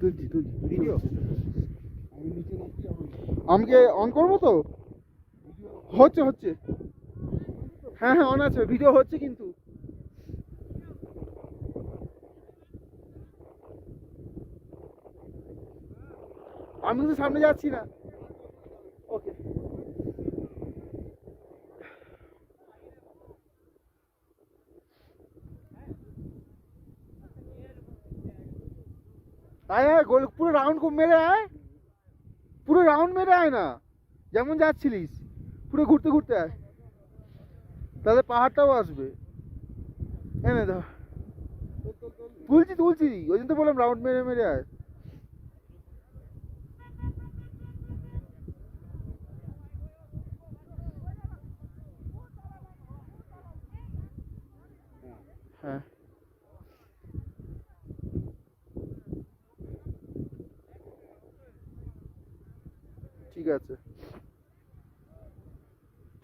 তুলছি ভিডিও আমি নিচে নামছি এখন আমাকে অন করবো তো? হচ্ছে হ্যাঁ অন আছে, ভিডিও হচ্ছে কিন্তু। আমি কিন্তু সামনে যাচ্ছি না। ওকে। আয় গোল পুরো রাউন্ড মেরে আয়, পুরো রাউন্ড মেরে আয় না, যেমন যাচ্ছিলিস পুরো ঘুরতে ঘুরতে আয়, তাহলে পাহাড়টাও আসবে। এনে ধর, তুলছি ওই জন্য তো বললাম রাউন্ড মেরে মেরে আয়। হ্যাঁ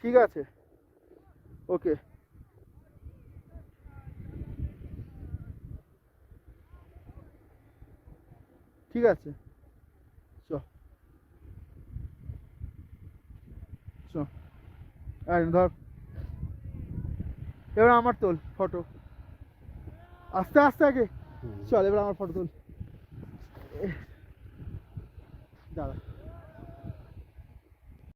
ঠিক আছে ওকে। ঠিক আছে চ চ। আর ধর, এবার আমার তোল ফটো, আস্তে আস্তে আগে চল, এবার আমার ফটো তোল। দাঁড়া।